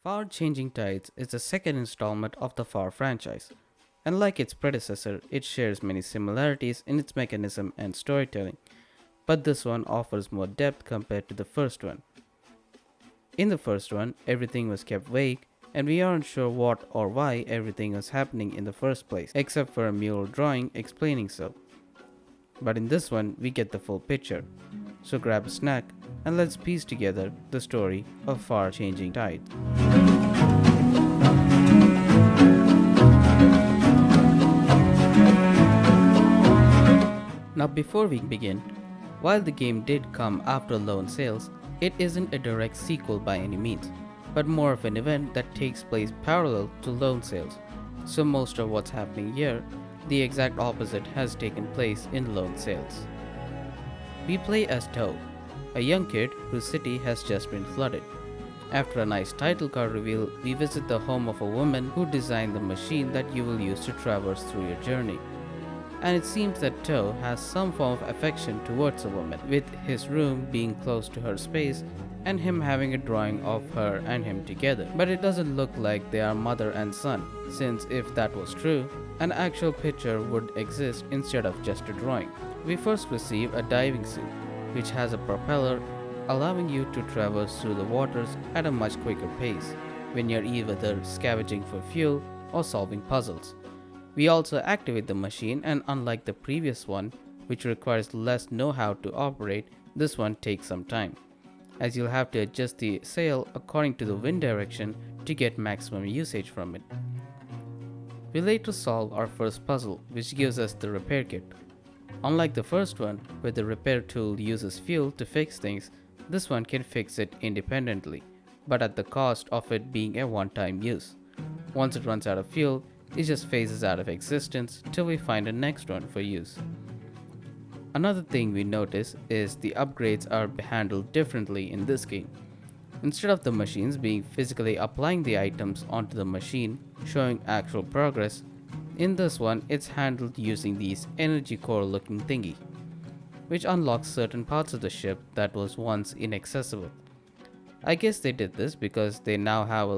Far Changing Tides is the second installment of the Far franchise. And like its predecessor, it shares many similarities in its mechanism and storytelling, but this one offers more depth compared to the first one. In the first one, everything was kept vague, and we aren't sure what or why everything was happening in the first place, except for a mural drawing explaining so. But in this one, we get the full picture. So grab a snack and let's piece together the story of Far Changing Tide. Now, before we begin, while the game did come after Lone Sails, it isn't a direct sequel by any means, but more of an event that takes place parallel to Lone Sails. So, most of what's happening here, the exact opposite has taken place in Lone Sails. We play as Toe, a young kid whose city has just been flooded. After a nice title card reveal, we visit the home of a woman who designed the machine that you will use to traverse through your journey. And it seems that Toe has some form of affection towards the woman, with his room being close to her space and him having a drawing of her and him together. But it doesn't look like they are mother and son, since if that was true, an actual picture would exist instead of just a drawing. We first receive a diving suit, which has a propeller allowing you to traverse through the waters at a much quicker pace when you're either scavenging for fuel or solving puzzles. We also activate the machine, and unlike the previous one, which requires less know-how to operate, this one takes some time, as you'll have to adjust the sail according to the wind direction to get maximum usage from it. We later solve our first puzzle, which gives us the repair kit. Unlike the first one, where the repair tool uses fuel to fix things, this one can fix it independently, but at the cost of it being a one-time use. Once it runs out of fuel, it just phases out of existence till we find a next one for use. Another thing we notice is the upgrades are handled differently in this game. Instead of the machines being physically applying the items onto the machine, showing actual progress, in this one it's handled using these energy core looking thingy, which unlocks certain parts of the ship that was once inaccessible. I guess they did this because they have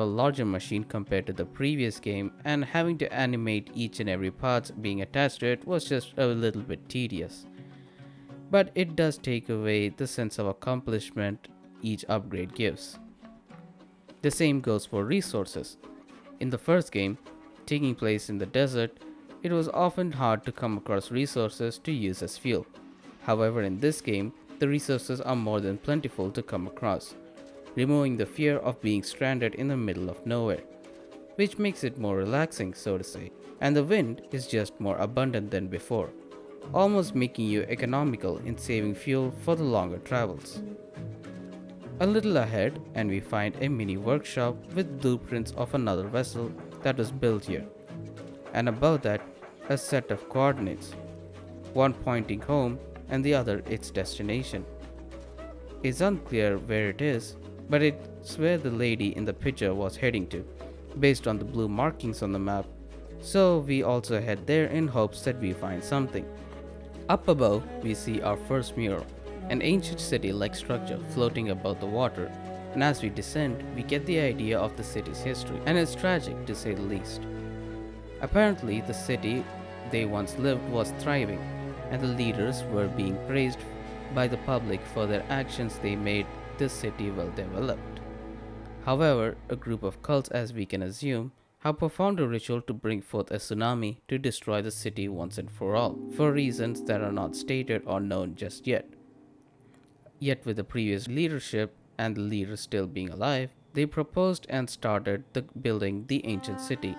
a larger machine compared to the previous game, and having to animate each and every part being attached to it was just a little bit tedious. But it does take away the sense of accomplishment each upgrade gives. The same goes for resources. In the first game, taking place in the desert, it was often hard to come across resources to use as fuel. However, in this game, the resources are more than plentiful to come across, removing the fear of being stranded in the middle of nowhere, which makes it more relaxing, so to say. And the wind is just more abundant than before, almost making you economical in saving fuel for the longer travels. A little ahead, and we find a mini workshop with blueprints of another vessel that was built here, and above that, a set of coordinates, one pointing home and the other its destination. It's unclear where it is, but it's where the lady in the picture was heading to, based on the blue markings on the map, so we also head there in hopes that we find something. Up above, we see our first mural, an ancient city-like structure floating above the water, and as we descend, we get the idea of the city's history, and it's tragic to say the least. Apparently, the city they once lived was thriving, and the leaders were being praised by the public for their actions they made this city well developed. However, a group of cults, as we can assume, have performed a ritual to bring forth a tsunami to destroy the city once and for all, for reasons that are not stated or known just yet. Yet, with the previous leadership and the leaders still being alive, they proposed and started building the ancient city,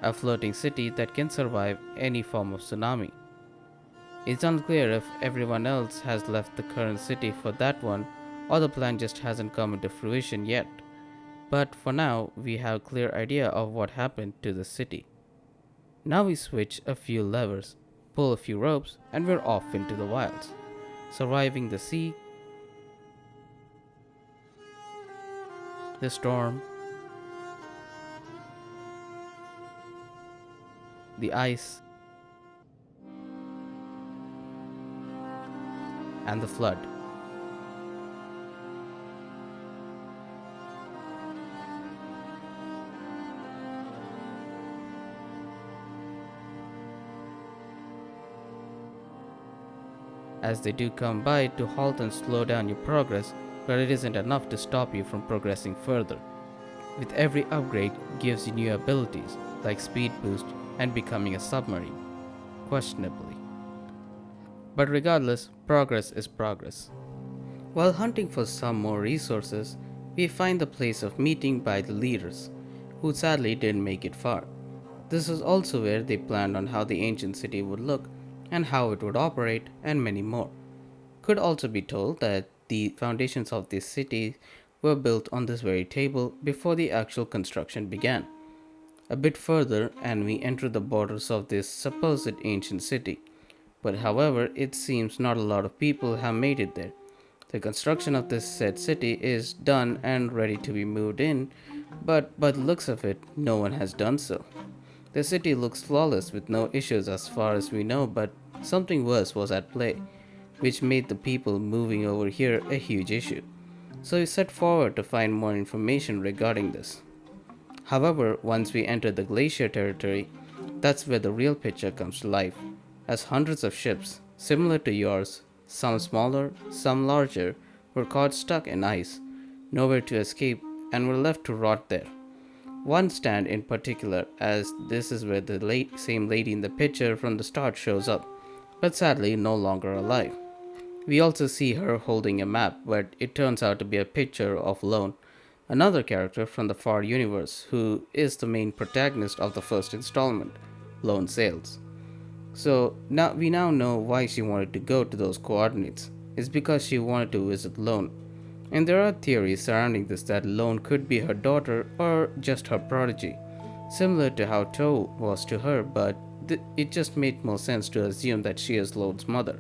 a floating city that can survive any form of tsunami. It's unclear if everyone else has left the current city for that one, or the plan just hasn't come into fruition yet. But for now, we have a clear idea of what happened to the city. Now we switch a few levers, pull a few ropes, and we're off into the wilds, surviving the sea, the storm, the ice, and the flood. as they do come by to halt and slow down your progress, but it isn't enough to stop you from progressing further. With every upgrade gives you new abilities like speed boost and becoming a submarine, questionably. But regardless, progress is progress. While hunting for some more resources, we find the place of meeting by the leaders, who sadly didn't make it far. This is also where they planned on how the ancient city would look and how it would operate, and many more. Could also be told that the foundations of this city were built on this very table before the actual construction began. A bit further, and we enter the borders of this supposed ancient city. But however, it seems not a lot of people have made it there. The construction of this said city is done and ready to be moved in, but by the looks of it, no one has done so. The city looks flawless with no issues as far as we know, but something worse was at play, which made the people moving over here a huge issue. So we set forward to find more information regarding this. However, once we enter the glacier territory, that's where the real picture comes to life, as hundreds of ships, similar to yours, some smaller, some larger, were caught stuck in ice, nowhere to escape, and were left to rot there. One stand in particular, as this is where the same lady in the picture from the start shows up, but sadly no longer alive. We also see her holding a map, but it turns out to be a picture of Lone, another character from the Far universe, who is the main protagonist of the first installment, Lone Sails. So now we now know why she wanted to go to those coordinates. It's because she wanted to visit Lone. And there are theories surrounding this that Lone could be her daughter or just her prodigy, similar to how Toe was to her, but it just made more sense to assume that she is Lone's mother.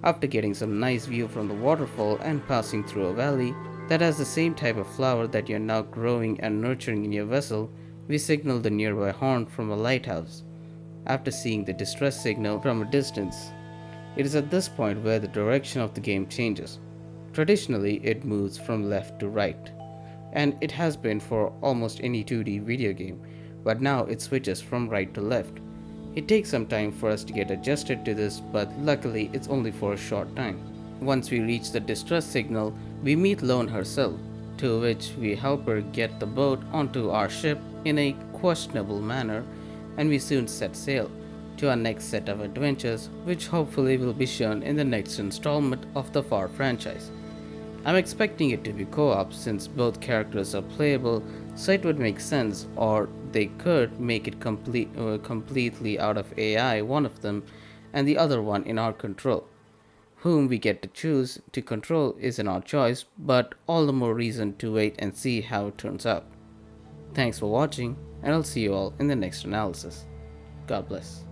After getting some nice view from the waterfall and passing through a valley that has the same type of flower that you're now growing and nurturing in your vessel, we signal the nearby horn from a lighthouse. After seeing the distress signal from a distance, it is at this point where the direction of the game changes. Traditionally, it moves from left to right, and it has been for almost any 2D video game, but now it switches from right to left. It takes some time for us to get adjusted to this, but luckily it's only for a short time. Once we reach the distress signal, we meet Lone herself, to which we help her get the boat onto our ship in a questionable manner, and we soon set sail to our next set of adventures, which hopefully will be shown in the next installment of the Far franchise. I'm expecting it to be co-op since both characters are playable, so it would make sense, or they could make it completely out of AI, one of them, and the other one in our control. Whom we get to choose to control is in our choice, but all the more reason to wait and see how it turns out. Thanks for watching, and I'll see you all in the next analysis. God bless.